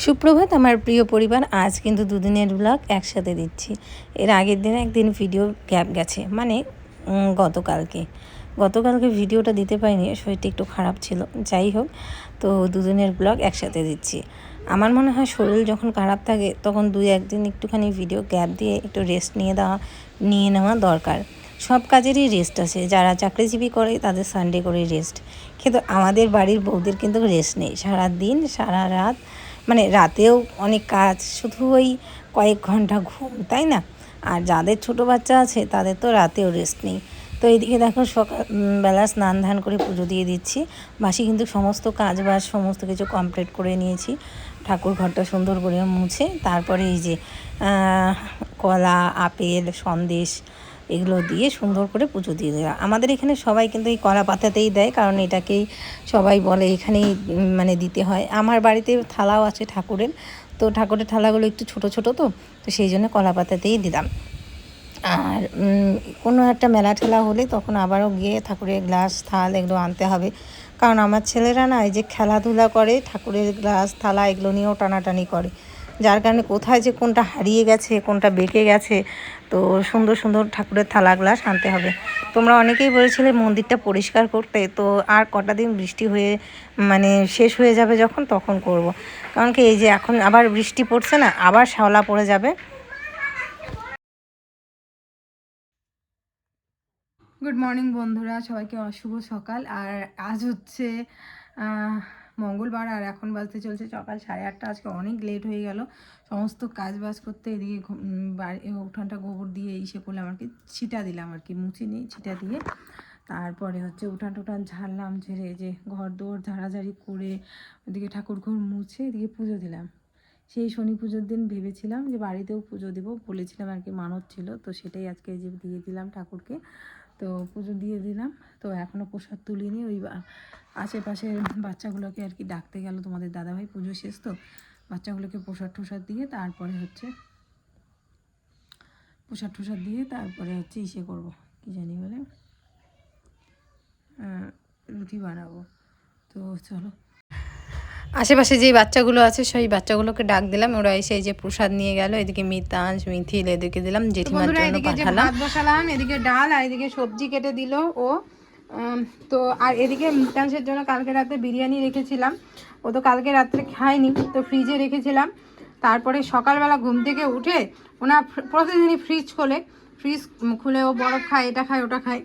সুপ্রভাত আমার প্রিয় পরিবার। আজ কিন্তু দুদিনের ব্লগ একসাথে দিচ্ছি। এর আগের দিন একদিন ভিডিও গ্যাপ গেছে, মানে গতকালকে ভিডিওটা দিতে পারিনি, শরীরটা একটু খারাপ ছিল। যাই হোক, তো দুদিনের ব্লগ একসাথে দিচ্ছি। আমার মনে হয় শরীর যখন খারাপ থাকে তখন দুই একদিন একটুখানি ভিডিও গ্যাপ দিয়ে একটু রেস্ট নিয়ে নেওয়া দরকার। সব কাজেরই রেস্ট আছে, যারা চাকরিজীবী করে তাদের সানডে করে রেস্ট, কিন্তু আমাদের বাড়ির বউদের কিন্তু রেস্ট নেই। সারা দিন সারা রাত, মানে রাতেও অনেক কাজ, শুধু ওই কয়েক ঘন্টা ঘুম, তাই না? আর যাদের ছোট বাচ্চা আছে তাদের তো রাতেও রেস্ট নেই। তো এইদিকে দেখো সকালবেলা স্নান ধান করে পুজো দিয়ে দিচ্ছি। বাসি কিন্তু সমস্ত কাজ বাজ সমস্ত কিছু কমপ্লিট করে নিয়েছি। ঠাকুর ঘরটা সুন্দর করে মুছে তারপরে এই যে কলা, আপেল, সন্দেশ এগুলো দিয়ে সুন্দর করে পুজো দিয়ে দেওয়া। আমাদের এখানে সবাই কিন্তু এই কলা পাতাতেই দেয়, কারণ এটাকেই সবাই বলে এখানেই মানে দিতে হয়। আমার বাড়িতে থালাও আছে ঠাকুরের, তো ঠাকুরের থালাগুলো একটু ছোট ছোট, তো সেই জন্য কলা পাতাতেই দিলাম। আর কোনো একটা মেলা ঠেলা হলে তখন আবারও গিয়ে ঠাকুরের গ্লাস থাল এগুলো আনতে হবে, কারণ আমার ছেলেরা না এই যে খেলাধুলা করে ঠাকুরের গ্লাস থালা এগুলো নিয়েও টানাটানি করে, যার কারণে কোথায় যে কোনটা হারিয়ে গেছে কোনটা বেঁকে গেছে। তো সুন্দর সুন্দর ঠাকুরের থালা গ্লাস আনতে হবে। তোমরা অনেকেই বলেছিলে মন্দিরটা পরিষ্কার করতে, তো আর কটা দিন বৃষ্টি হয়ে মানে শেষ হয়ে যাবে যখন, তখন করব। কারণ কি এই যে এখন আবার বৃষ্টি পড়ছে না, আবার শ্যাওলা পড়ে যাবে। গুড মর্নিং বন্ধুরা, সবাইকে শুভ সকাল। আর আজ হচ্ছে মঙ্গলবার, আর এখন বাজতে চলছে সকাল 8:30। আজকে অনেক লেট হয়ে গেল সমস্ত কাজ বাজ করতে। এদিকে উঠানটা গোবর দিয়ে ইসে করলাম আর কি, ছিটা দিলাম আর কি, মুছে নিই ছিটা দিয়ে। তারপরে হচ্ছে উঠান টুঠান ঝাড়লাম, ঝেড়ে যে ঘর দৌড় ঝাড়াঝাড়ি করে ওদিকে ঠাকুর ঘর মুছে এদিকে পুজো দিলাম। সেই শনি পুজোর দিন ভেবেছিলাম যে বাড়িতেও পুজো দিব, বলেছিলাম আর কি, মানত ছিল, তো সেটাই আজকে যে দিয়ে দিলাম ঠাকুরকে। তো পুজো দিয়ে দিলাম। তো এখনও প্রসাদ তুলিনি, ওই আশেপাশের বাচ্চাগুলোকে আর কি ডাকতে গেল তোমাদের দাদাভাই, পুজো শেষ তো বাচ্চাগুলোকে প্রসাদ দিয়ে তারপরে হচ্ছে ইসে করবো, কি জানি বলে, রুটি বানাবো। তো চলো, আশেপাশে যেই বাচ্চাগুলো আছে সেই বাচ্চাগুলোকে ডাক দিলাম, ওরা এসে এই যে প্রসাদ নিয়ে গেল। এদিকে মিতাংশ, মিথিল এদিকে দিলাম, জেঠিমার জন্য পাঠালাম। ভাত বসালাম, এদিকে ডাল আর এদিকে সবজি কেটে দিল ও। তো আর এদিকে মিতাংশের জন্য কালকে রাতে বিরিয়ানি রেখেছিলাম, ও তো কালকে রাত্রে খায়নি, তো ফ্রিজে রেখেছিলাম। তারপরে সকালবেলা ঘুম থেকে উঠে ওনা প্রতিদিনই ফ্রিজ খুলে ও বরফ খায়, এটা খায় ওটা খায়।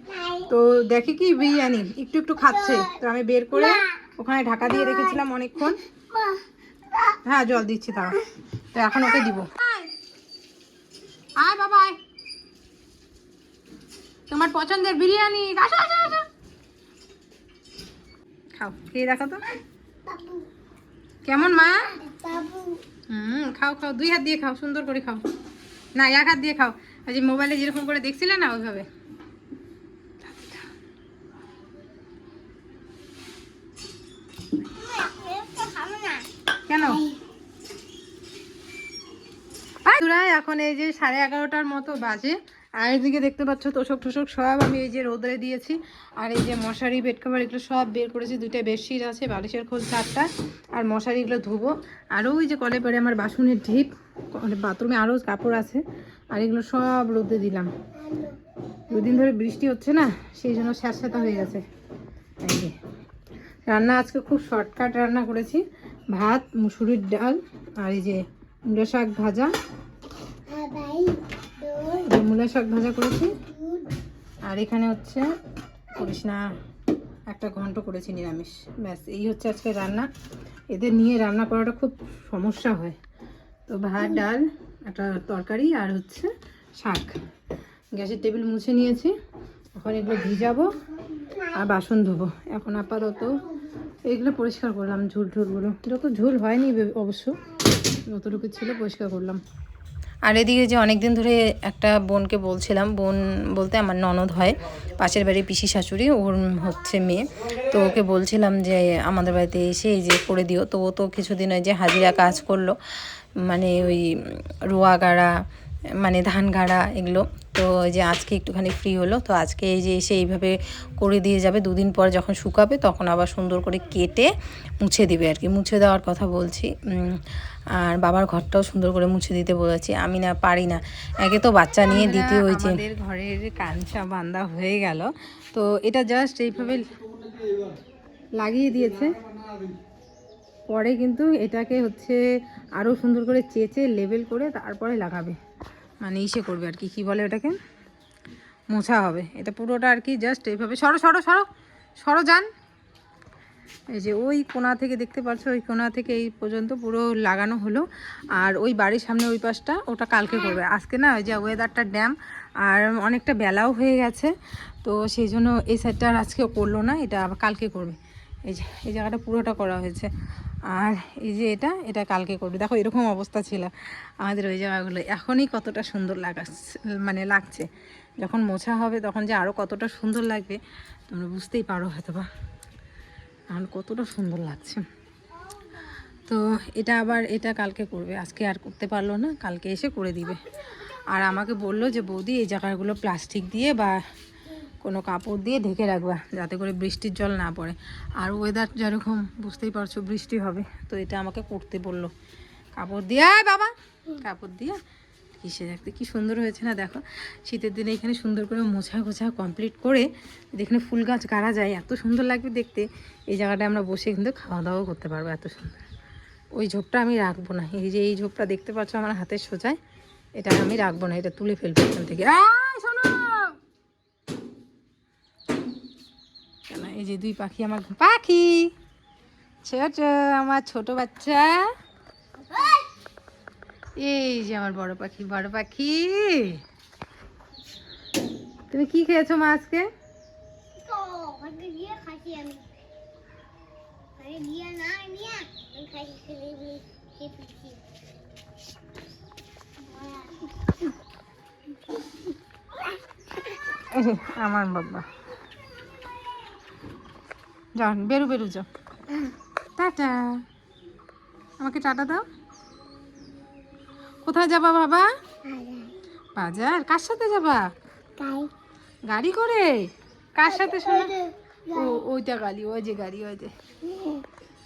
তো দেখি কি বিরিয়ানি একটু একটু খাচ্ছে, তো আমি বের করে ওখানে ঢাকা দিয়ে রেখেছিলাম অনেকক্ষণ। হ্যাঁ জল দিচ্ছি তারা, তো এখন ওকে দিব। আয় বাবা আয়, তোমার পছন্দের বিরিয়ানি, খাও, খেয়ে দেখো তো কেমন মা। খাও খাও, 2 হাত দিয়ে খাও, সুন্দর করে খাও, না 1 হাত দিয়ে খাও। আজ মোবাইলে যেরকম করে দেখছিলে না ওইভাবে। কেন এখন এই যে 11:30টার মতো বাজে, আর এদিকে দেখতে পাচ্ছ তোষক ঠোষক সব আমি এই যে রোদরে দিয়েছি। আর এই যে মশারি, বেড কভার এগুলো সব বের করেছি, 2টা বেডশিট আছে, বালিশের খোল 4টা, আর মশারিগুলো ধুবো। আরও ওই যে কলে পরে আমার বাসনের ঢিপ, বাথরুমে আরও কাপড় আছে, আর এগুলো সব রোদে দিলাম। 2 দিন ধরে বৃষ্টি হচ্ছে না, সেই জন্য স্যাঁতস্যাঁতে হয়ে গেছে। এই যে রান্না আজকে খুব শর্টকাট রান্না করেছি, ভাত, মুসুরির ডাল, আর এই যে মূলা শাক ভাজা, করেছি। আর এখানে হচ্ছে করিস না, একটা ঘন্ট করেছি নিরামিষ, ব্যাস এই হচ্ছে আজকে রান্না। এদের নিয়ে রান্না করাটা খুব সমস্যা হয়। তো ভাত, ডাল, একটা তরকারি, আর হচ্ছে শাক। গ্যাসের টেবিল মুছে নিয়েছি, এখন এগুলো ভিজাবো আর বাসন ধোবো। এখন আপাতত এইগুলো পরিষ্কার করলাম, ঝুলগুলো, এরকম ঝুল হয়নি অবশ্য, যতটুকু ছিল পরিষ্কার করলাম। আর এদিকে যে অনেক দিন ধরে একটা বোনকে বলছিলাম, বোন বলতে আমার ননদ হয়, পাশের বাড়ির পিসি শাশুড়ি, ওর হচ্ছে মেয়ে, তো ওকে বলছিলাম যে আমাদের বাড়িতে এসে এই যে করে দিও। তো ও তো কিছুদিন ওই যে হাজিরা কাজ করলো, মানে ওই রোয়া গাড়া, মানে ধান গাড়া এগুলো। তো এই যে আজকে একটুখানি ফ্রি হলো, তো আজকে এই যে এসে এইভাবে করে দিয়ে যাবে। 2 দিন পর যখন শুকাবে তখন আবার সুন্দর করে কেটে মুছে দিবে আর কি, মুছে দেওয়ার কথা বলছি। আর বাবার ঘরটাও সুন্দর করে মুছে দিতে বলেছি, আমি না পারি না, একে তো বাচ্চা নিয়ে দিতে হয়েছে। আমাদের ঘরের কাঞ্চা বান্ধা হয়ে গেল, তো এটা জাস্ট এইভাবে লাগিয়ে দিয়েছে, পরে কিন্তু এটাকে হচ্ছে আরও সুন্দর করে চেঁচে লেবেল করে তারপরে লাগাবে, মানে ইসে করবে আর কি, কী বলে ওটাকে, মোছা হবে এটা পুরোটা আর কি। জাস্ট এইভাবে সরো সরো সরো সরো যান। এই যে ওই কোণা থেকে দেখতে পাচ্ছ, ওই কোণা থেকে এই পর্যন্ত পুরো লাগানো হলো। আর ওই বাড়ির সামনে ওই পাশটা ওটা কালকে করবে। আজকে না ওই যে ওয়েদারটা ড্যাম আর অনেকটা বেলাও হয়ে গেছে, তো সেই জন্য এই সাইডটা আর আজকে করলো না, এটা আবার কালকে করবে। এই যে এই জায়গাটা পুরোটা করা হয়েছে, আর এই যে এটা কালকে করবে। দেখো এরকম অবস্থা ছিল আমাদের ওই জায়গাগুলো, এখনই কতটা সুন্দর মানে লাগছে, যখন মোছা হবে তখন যে আরও কতটা সুন্দর লাগবে তোমরা বুঝতেই পারো হয়তো বা, আর কতটা সুন্দর লাগছে। তো এটা কালকে করবে, আজকে আর করতে পারলো না, কালকে এসে করে দিবে। আর আমাকে বললো যে বৌদি এই জায়গাগুলো প্লাস্টিক দিয়ে বা কোনো কাপড় দিয়ে ঢেকে রাখবা, যাতে করে বৃষ্টির জল না পড়ে। আর ওয়েদার যেরকম বুঝতেই পারছো বৃষ্টি হবে, তো এটা আমাকে করতে বললো, কাপড় দিয়ে বাবা কাপড় দিয়ে কিসে রাখতে। কি সুন্দর হয়েছে না দেখো, শীতের দিনে এখানে সুন্দর করে মোছা গোছা কমপ্লিট করে এখানে ফুল গাছ গাড়া যায়, এত সুন্দর লাগবে দেখতে। এই জায়গাটায় আমরা বসে কিন্তু খাওয়া দাওয়াও করতে পারবো, এত সুন্দর। ওই ঝোপটা আমি রাখবো না, এই যে এই ঝোপটা দেখতে পাচ্ছ আমার হাতের সোজায়, এটা আমি রাখবো না, এটা তুলে ফেলবো এখান থেকে। শোনো, এই যে 2 পাখি, আমার পাখি ছোট, আমার ছোট বাচ্চা, এই যে আমার বড় পাখি। বড় পাখি, তুমি কি খেয়েছো মা আজকে? আমার বাবা, যাও বেরু যাও, টাটা, আমাকে টাটা দাও। কোথায় যাবা বাবা? বাজার। কার সাথে যাবা? গাড়ি করে? কার সাথে শোনা? ও ওইটা গাড়ি, ওই যে গাড়ি, ওই যে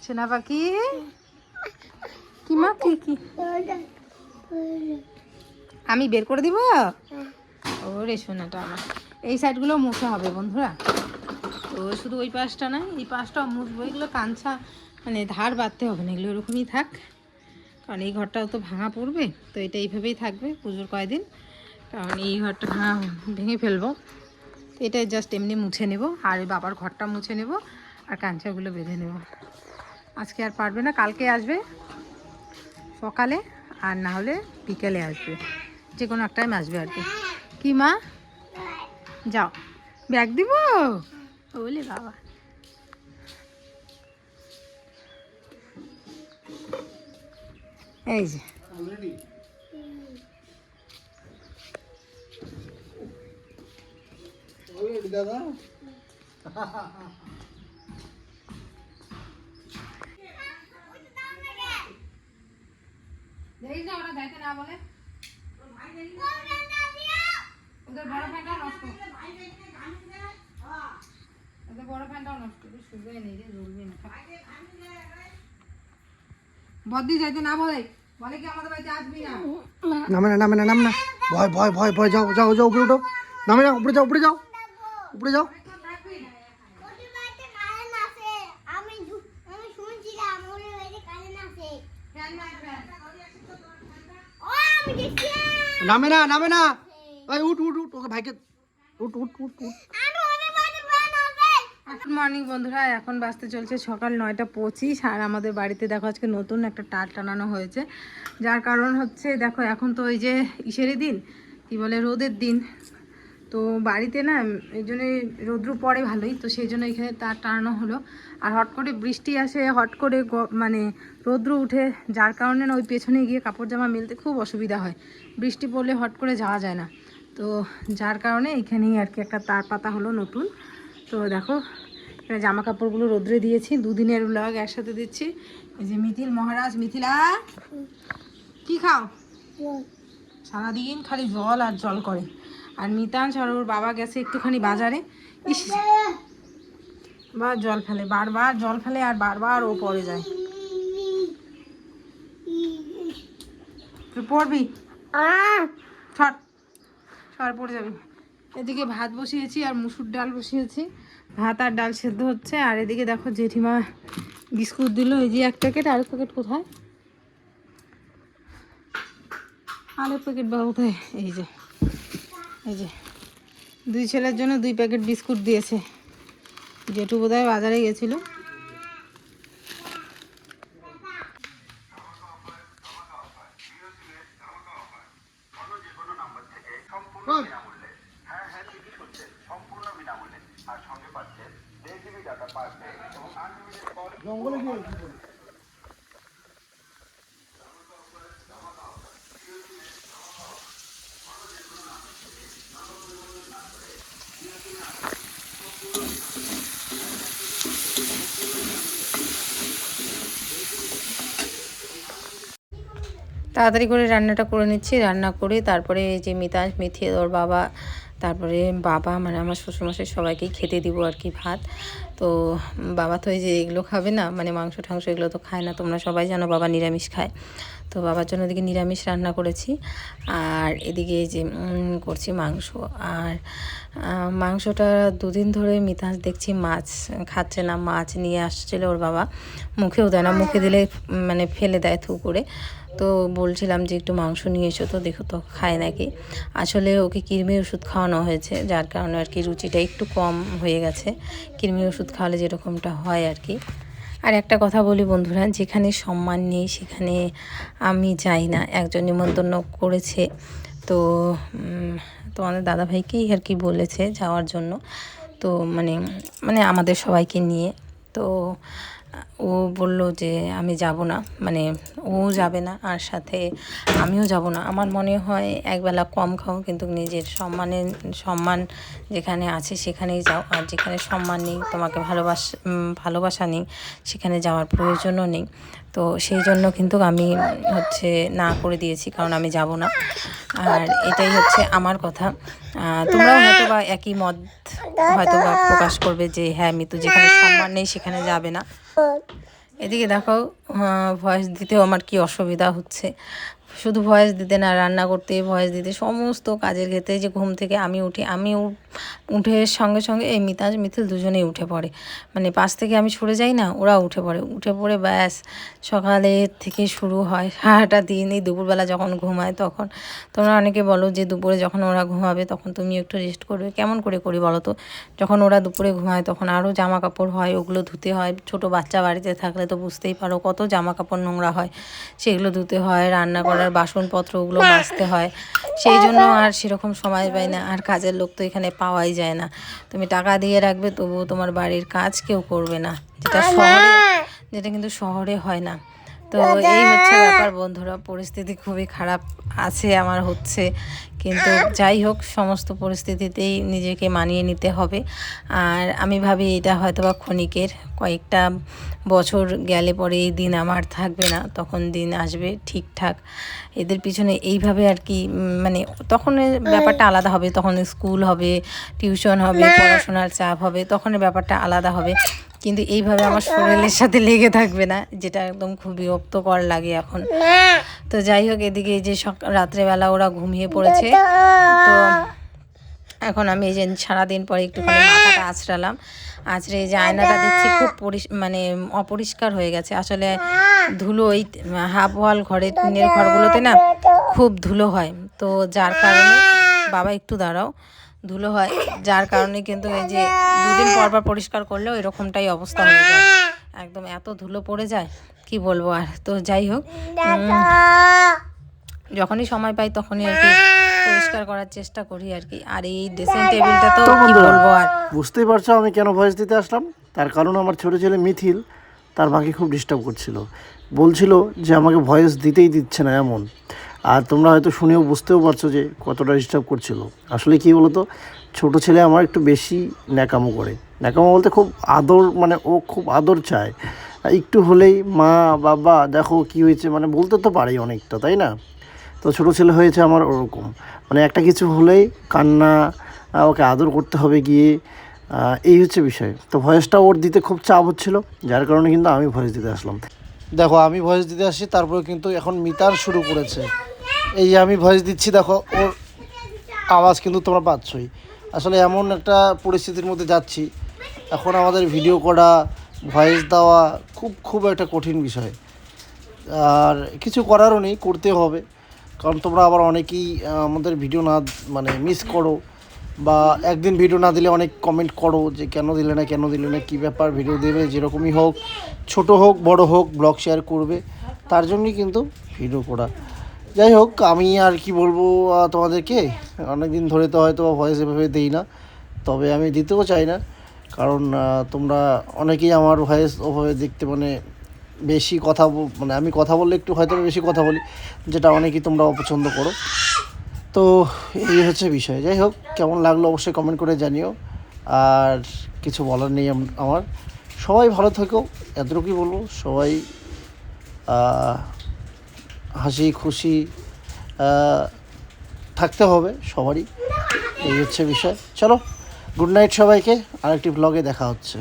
সোনা পাখি। কি মা কি আমি বের করে দিব? ওরে সোনাটা আমার। এই সাইডগুলো মুছা হবে বন্ধুরা, তো শুধু ওই পাশটা না, এই পাশটাও মুছবো। এগুলো কাঞ্চা মানে ধার বাঁধতে হবে না, এগুলো এরকমই থাক, কারণ এই ঘরটাও তো ভাঙা পড়বে, তো এটা এইভাবেই থাকবে পুজোর কয়দিন, কারণ এই ঘরটা ভেঙে ফেলবো। তো এটা জাস্ট এমনি মুছে নেব, আর ওই বাবার ঘরটা মুছে নেব, আর কাঞ্চাগুলো বেঁধে নেব। আজকে আর পারবে না, কালকে আসবে সকালে, আর না হলে বিকেলে আসবে, যে কোনো এক টাইম আসবে আর কি। কি মা? যাও, ব্যাগ দিব বলে বাবা। এই যে দাদা দেখিস না ওরা যাইতে না বলে, ওদের বড় ফ্যানটাও নষ্ট, ওদের বড় ফ্যানটাও নষ্ট, শুধু নেই রে, জ্বলবে না। বদ্দি যাইতে না বলে, বলে কি আমাদের বাড়িতে আসবি না। নামে না নাম না, ভয় ভয় ভয় ভয়, যাও যাও যাও উপরে উঠো, নামে না, উপরে যাও উপরে যাও উপরে যাও। নামে না ভাই, উঠ উঠ উঠ, ওকে ভাইকে উঠ উঠ উঠ উঠ। গুড মর্নিং বন্ধুরা, এখন বাজতে চলছে সকাল 9:25, আর আমাদের বাড়িতে দেখো আজকে নতুন একটা টাল টানানো হয়েছে, যার কারণ হচ্ছে দেখো এখন তো ওই যে ইসেরই দিন, কি বলে রোদের দিন, তো বাড়িতে না এই জন্যে রোদ্রু পড়ে ভালোই, তো সেই জন্য এখানে তার টানানো হলো। আর হট করে বৃষ্টি আসে, হট করে মানে রোদ্রু উঠে, যার কারণে না ওই পেছনে গিয়ে কাপড় জামা মেলতে খুব অসুবিধা হয়, বৃষ্টি পড়লে হট করে যাওয়া যায় না, তো যার কারণে এখানেই আর কি একটা তার পাতা হলো নতুন। তো দেখো এখানে জামা কাপড়গুলো রোদ্রে দিয়েছি, 2 দিনের ব্লগ একসাথে দিচ্ছি। এই যে মিথিল মহারাজ, মিথিলা কি খাও? সারাদিন খালি জল আর জল করে। আর মিতাংশ আর ওর বাবা গেছে একটুখানি বাজারে, ইস বা জল ফেলে, বারবার জল ফেলে আর বারবার ও পড়ে যায়। তুই পড়বি, সর পড়ে যাবি। এদিকে ভাত বসিয়েছি আর মুসুর ডাল বসিয়েছি, ভাত আর ডাল সেদ্ধ হচ্ছে। আর এদিকে দেখো জেঠিমা বিস্কুট দিল, এই যে 1 প্যাকেট। আর 1 প্যাকেট কোথায়? আরেক প্যাকেট বা কোথায়? এই যে 2 ছেলের জন্য 2 প্যাকেট বিস্কুট দিয়েছে। জেঠু বোধহয় বাজারে গেছিল। জঙ্গলে গিয়ে তাড়াতাড়ি করে রান্নাটা করে নিচ্ছি। রান্না করে তারপরে এই যে মিথি ওর বাবা, তারপরে বাবা মানে আমার শ্বশুরমশাই সবাইকেই খেতে দিব আর কি ভাত। তো বাবা তো এই যে এগুলো খাবে না, মানে মাংস ঠাংস এগুলো তো খায় না, তোমরা সবাই জানো বাবা নিরামিষ খায়। তো বাবার জন্য এদিকে নিরামিষ রান্না করেছি। আর এদিকে এই যে করছি মাংস। আর মাংসটা 2 দিন ধরে মিতাজ দেখছি মাছ খাচ্ছে না। মাছ নিয়ে আসছিল ওর বাবা, মুখেও দেয় না, মুখে দিলে মানে ফেলে দেয় থু করে। তো বলছিলাম যে একটু মাংস নিয়ে এসো, তো দেখো তো খায় নাকি। আসলে ওকে কৃমির ওষুধ খাওয়ানো হয়েছে, যার কারণে আর কি রুচিটা একটু কম হয়ে গেছে। কৃমির ওষুধ খাওয়ালে যেরকমটা হয় আর কি। আর একটা কথা বলি বন্ধুরা, যেখানে সম্মান নেই সেখানে আমি যাই না। একজন নিমন্ত্রণ করেছে, তো তোমাদের দাদাভাইকেই আর কি বলেছে যাওয়ার জন্য। তো মানে আমাদের সবাইকে নিয়ে। তো ও বলল যে আমি যাব না, মানে ও যাবে না আর সাথে আমিও যাব না। আমার মনে হয় একবেলা কম খাও, কিন্তু নিজের সম্মান যেখানে আছে সেখানেই যাও। আর যেখানে সম্মান নেই, তোমাকে ভালোবাসা নেই, সেখানে যাওয়ার প্রয়োজনও নেই। তো সেই জন্য কিন্তু আমি না করে দিয়েছি, কারণ আমি যাব না। আর এটাই হচ্ছে আমার কথা। তোমরাও হয়তো বা একই মত হয়তো বা প্রকাশ করবে যে হ্যাঁ মিতু যেখানে সম্মান নেই সেখানে যাবে না। এদিকে দেখো ভয়েস দিতেও আমার কি অসুবিধা হচ্ছে। শুধু ভয়েস দিতে না, রান্না করতে, ভয়েস দিতে, সমস্ত কাজের ক্ষেত্রে। যে ঘুম থেকে আমি উঠে সঙ্গে সঙ্গে এই মিথিল দুজনেই উঠে পড়ে। মানে পাশ থেকে আমি সরে যাই না, ওরা উঠে পড়ে ব্যাস সকালে থেকে শুরু হয় সারাটা দিন। এই দুপুরবেলা যখন ঘুমায় তখন তোমরা অনেকে বলো যে দুপুরে যখন ওরা ঘুমাবে তখন তুমি একটু রেস্ট করবে। কেমন করে করি বলো তো? যখন ওরা দুপুরে ঘুমায় তখন আরও জামা কাপড় হয়, ওগুলো ধুতে হয়। ছোট বাচ্চা বাড়িতে থাকলে তো বুঝতেই পারো কত জামা কাপড় নোংরা হয়, সেগুলো ধুতে হয়। রান্না করার বাসনপত্র ওগুলো মাজতে হয়, সেই জন্য আর সেরকম সময় পাই না। আর কাজের লোক তো এখানে পাওয়াই যায় না। তুমি টাকা দিয়ে রাখবে তবুও তোমার বাড়ির কাজ কেউ করবে না, যেটা কিন্তু শহরে হয় না। তো এই হচ্ছে ব্যাপার বন্ধুরা। পরিস্থিতি খুবই খারাপ আছে আমার হচ্ছে, কিন্তু যাই হোক সমস্ত পরিস্থিতিতেই নিজেকে মানিয়ে নিতে হবে। আর আমি ভাবি এটা হয়তো বা ক্ষণিকের, কয়েকটা বছর গেলে পরে এই দিন আমার থাকবে না, তখন দিন আসবে ঠিকঠাক। এদের পিছনে এইভাবে আর কি, মানে তখন ব্যাপারটা আলাদা হবে। তখন স্কুল হবে, টিউশন হবে, পড়াশোনার চাপ হবে, তখন ব্যাপারটা আলাদা হবে। কিন্তু এইভাবে আমার শরীরের সাথে লেগে থাকবে না, যেটা একদম খুব বিরক্তকর লাগে এখন। তো যাই হোক, এদিকে এই যে রাত্রেবেলা ওরা ঘুমিয়ে পড়েছে। তো এখন আমি এই যে সারাদিন পরে একটুখানি মাথাটা আঁচড়ালাম। আঁচড়ে এই যে আয়নাটা দেখছি খুব মানে অপরিষ্কার হয়ে গেছে। আসলে ধুলো, ওই হাফ ওয়াল ঘরে, টিনের ঘরগুলোতে না খুব ধুলো হয়। তো যার কারণে বাবা একটু দাঁড়াও, ধুলো হয়, যার কারণে কিন্তু এই যে 2 দিন পর পরিষ্কার করলেও এরকমটাই অবস্থা হয়ে যায়। একদম এত ধুলো পড়ে যায় কি বলবো আর। তো যাই হোক, যখনই সময় পাই তখনই আর কি পরিষ্কার করার চেষ্টা করি আর কি। আর এই ড্রেসিং টেবিলটা তো কি বলবো আর। বুঝতেই পারছো আমি কেন ভয়েস দিতে আসলাম। তার কারণ আমার ছোটো ছেলে মিথিল তার মাকে খুব ডিস্টার্ব করছিল, বলছিল যে আমাকে ভয়েস দিতেই দিচ্ছে না এমন। আর তোমরা হয়তো শুনেও বুঝতেও পারছো যে কতটা ডিস্টার্ব করছিল। আসলে কী বলো তো, ছোটো ছেলে আমার একটু বেশি ন্যাকামো করে। ন্যাকামো বলতে খুব আদর, মানে ও খুব আদর চায়। একটু হলেই মা বাবা দেখো কি হয়েছে, মানে বলতে তো পারেই অনেকটা, তাই না? তো ছোটো ছেলে হয়েছে আমার ওরকম, মানে একটা কিছু হলেই কান্না, ওকে আদর করতে হবে গিয়ে, এই হচ্ছে বিষয়। তো ভয়েসটা ওর দিতে খুব চাপ হচ্ছিলো, যার কারণে কিন্তু আমি ভয়েস দিতে আসলাম। দেখো আমি ভয়েস দিতে আসি, তারপরে কিন্তু এখন মিতার শুরু করেছে। এই যে আমি ভয়েস দিচ্ছি, দেখো ওর আওয়াজ কিন্তু তোমরা পাচ্ছই। আসলে এমন একটা পরিস্থিতির মধ্যে যাচ্ছি, এখন আমাদের ভিডিও করা, ভয়েস দেওয়া খুব একটা কঠিন বিষয়। আর কিছু করারও নেই, করতে হবে। কারণ তোমরা আবার অনেকেই আমাদের ভিডিও না মানে মিস করো, বা একদিন ভিডিও না দিলে অনেক কমেন্ট করো যে কেন দিলে না, কী ব্যাপার, ভিডিও দেবে, যেরকমই হোক, ছোট হোক বড় হোক, ব্লগ শেয়ার করবে, তার জন্যই কিন্তু ভিডিও করা। যাই হোক, আমি আর কি বলবো তোমাদেরকে, অনেক দিন ধরে তো হয়তো ভয়েস এভাবে দিই না, তবে আমি দিতেও চাই না। কারণ তোমরা অনেকেই আমার ভয়েস ওভাবে দেখতে মানে বেশি কথা মানে আমি কথা বললে একটু হয়তো বেশি কথা বলি, যেটা অনেকেই তোমরা অপছন্দ করো। তো এই হচ্ছে বিষয়। যাই হোক, কেমন লাগলো অবশ্যই কমেন্ট করে জানিও। আর কিছু বলার নেই আমার। সবাই ভালো থেকো, এতটুকুই বলবো। সবাই হাসি খুশি থাকতে হবে সবারই, এই হচ্ছে বিষয়। চলো, গুড নাইট সবাইকে, আরেকটি ব্লগে দেখা হচ্ছে।